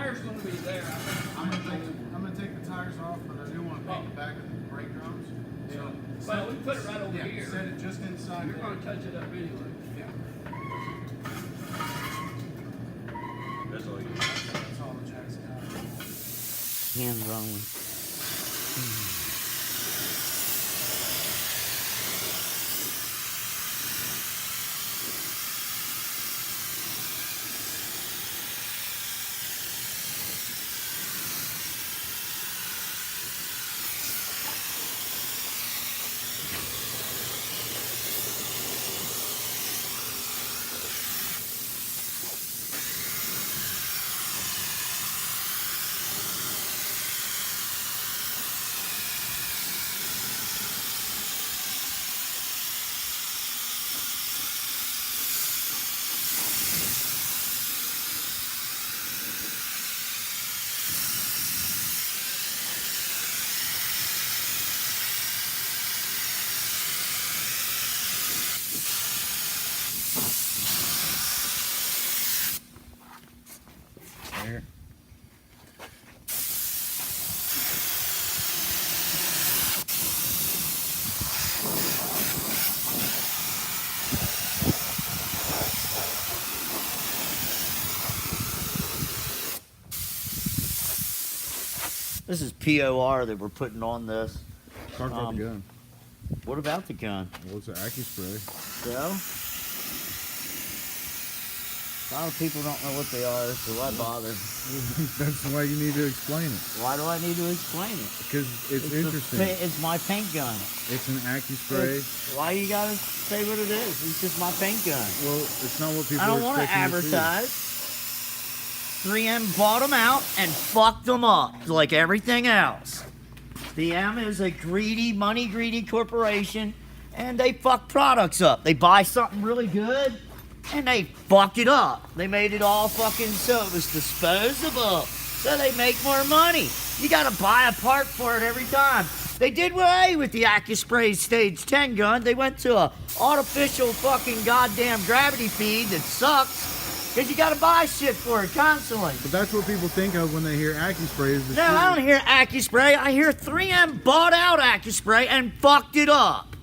tire's going to be there. I'm gonna take the tires off, but I do want to paint the back of the brake drums. Yeah. So Well, we put it right over yeah, here. set it just inside. You're going to touch it up anyway. Yeah. That's all you need. That's all the jacks got. Hands rolling. There. This is POR that we're putting on this. Talk about the gun. What about the gun? Well, it's an AccuSpray. So? A lot of people don't know what they are, so why bother? That's why you need to explain it. Why do I need to explain it? Because it's interesting. It's my paint gun. It's an AccuSpray. Why you gotta say what it is? It's just my paint gun. Well, it's not what people I don't want to advertise. 3M bought them out and fucked them up like everything else. 3M is a money greedy corporation, and they fuck products up. They buy something really good, and they fuck it up. They made it all fucking so it was disposable, so they make more money. You gotta buy a part for it every time. They did away with the AccuSpray Stage 10 gun. They went to a artificial fucking goddamn gravity feed that sucks, because you gotta buy shit for it constantly. But that's what people think of when they hear AccuSpray. Is the No, I don't hear AccuSpray. I hear 3M bought out AccuSpray and fucked it up.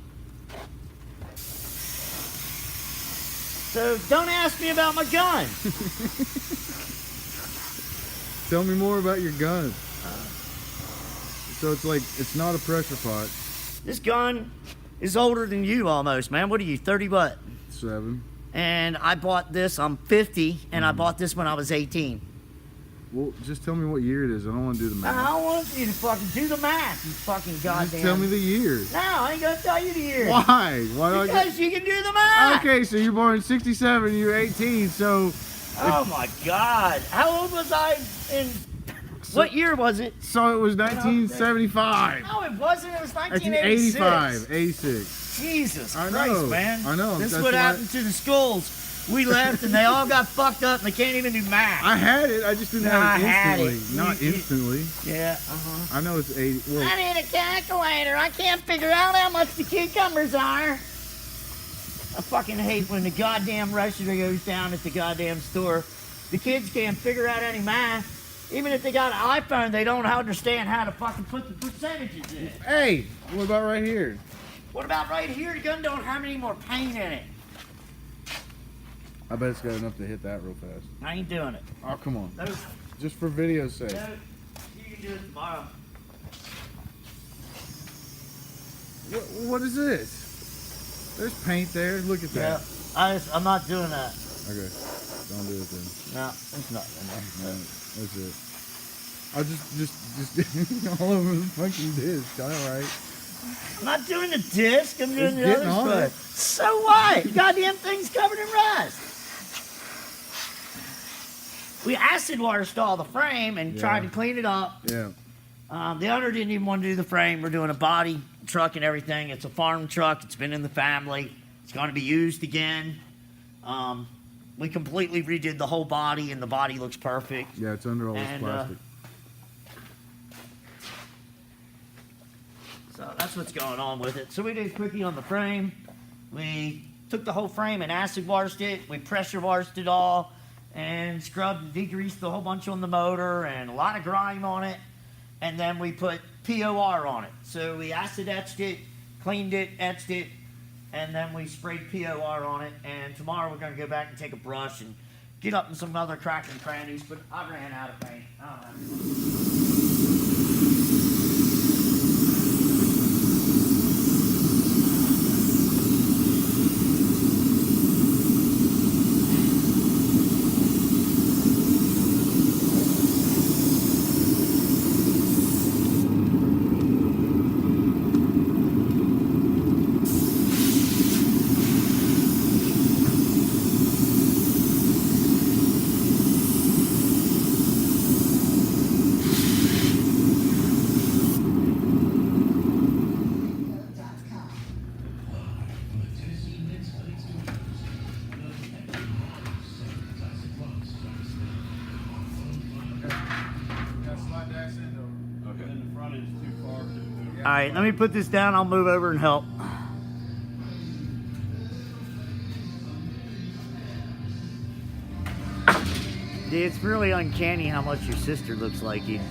So don't ask me about my gun. Tell me more about your gun. So it's like, it's not a pressure pot. This gun is older than you almost, man. What are you, 30 what? 7. And I bought this, I'm 50, and I bought this when I was 18. Well, just tell me what year it is. I don't want to do the math. I don't want you to fucking do the math, you fucking goddamn. Just tell me the year. No, I ain't gonna tell you the year. Why? Why do I Because you can do the math. Okay, so you're born in 67, you're 18, so... Oh my God. How old was I in... What year was it? So it was 1975. No, it wasn't. It was 1986. 1985, 86. Jesus I Christ, know, man. I know. This is That's what why- happened to the schools. We left and they all got fucked up and they can't even do math. I had it, I just didn't No, I have it had instantly. it. Not instantly. Yeah, I know it's 80. Well, I need a calculator. I can't figure out how much the cucumbers are. I fucking hate when the goddamn register goes down at the goddamn store. The kids can't figure out any math. Even if they got an iPhone, they don't understand how to fucking put the percentages in. hey, what about right here? What about right here? The gun don't have any more paint in it. I bet it's got enough to hit that real fast. I ain't doing it. Oh, come on. No, Just for video's sake. no, you can do it tomorrow. What is this? There's paint there. Look at Yeah, that. I'm not doing that. Okay. Don't do it then. No, it's not in there. No, that's it. I'll just all over the fucking disc. All right. I'm not doing the disc. I'm doing It's the getting other on stuff. it. So what? Goddamn thing's covered in rust. We acid water stalled the frame and tried to clean it up. Yeah. The owner didn't even want to do the frame. We're doing a body, truck, and everything. It's a farm truck. It's been in the family. It's going to be used again. We completely redid the whole body, and the body looks perfect. Yeah, it's under all this And, plastic. So that's what's going on with it. So we did a quickie on the frame. We took the whole frame and acid washed it. We pressure washed it all. and scrubbed, degreased a whole bunch on the motor and a lot of grime on it. And then we put POR on it. So we acid etched it, cleaned it, etched it, and then we sprayed POR on it. And tomorrow we're going to go back and take a brush and get up in some other cracks and crannies, but I ran out of paint. I don't know. Got slide the accent over. Okay. And the front end's too far to. All right, let me put this down. I'll move over and help. Dude, it's really uncanny how much your sister looks like you.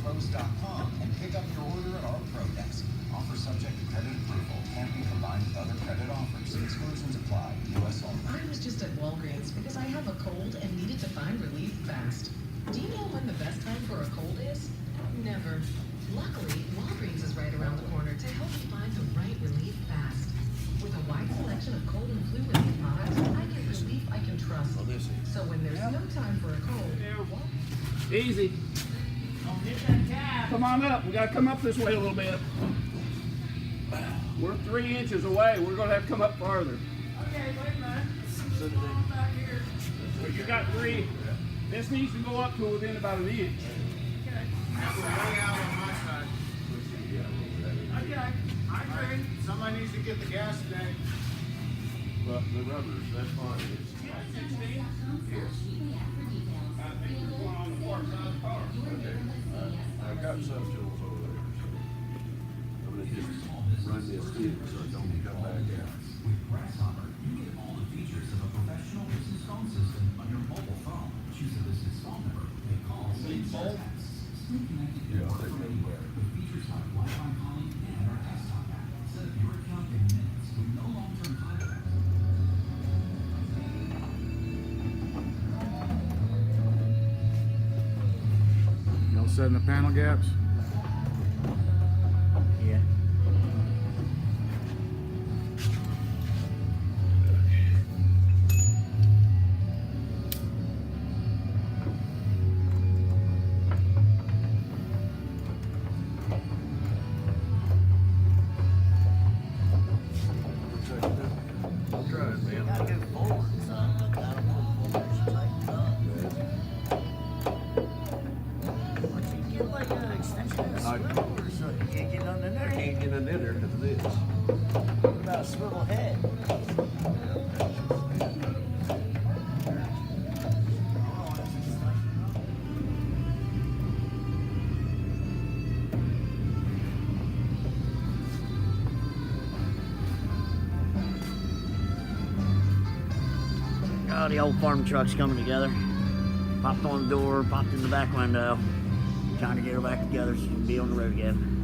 Pros.com and pick up your order at our Pro Desk. Offer subject to credit approval. Can't be combined with other credit offers. Exclusions apply. U.S. only. I was just at Walgreens because I have a cold and needed to find relief fast. Do you know when the best time for a cold is? Never. Luckily, Walgreens is right around the corner to help you find the right relief fast. With a wide selection of cold and flu relief products, I get relief I can trust. So when there's no time for a cold, Easy. Come on up. We gotta come up this way a little bit. We're 3 inches away. We're gonna have to come up farther. Okay, wait a minute. Back here. But you got 3. This needs to go up to within about an inch. We're way out on my side. Okay. I agree. Somebody needs to get the gas tank. But the rubbers, that's fine. It's, I think there's one on the far side of the car. okay. I've got some tools over there. So I'm gonna just run this in so it don't come back out. With Grasshopper, you get all the features of a professional business phone system on your mobile phone. Choose a business phone number and call Seybold? Stay connected Yeah, and I'll work take from that. anywhere with features like Wi-Fi calling and our desktop app. Set up your account in minutes with no long-term contract. Y'all setting the panel gaps? Yeah. I'm trying, man. Gotta go forward, son. Look, I don't want to tighten up. Why don't you get like an extension of a swivel or something? You can't get nothing in I there. can't get in there because of this. What about a swivel head? Oh, the old farm truck's coming together. Popped on the door, popped in the back window. Trying to get her back together so she can be on the road again.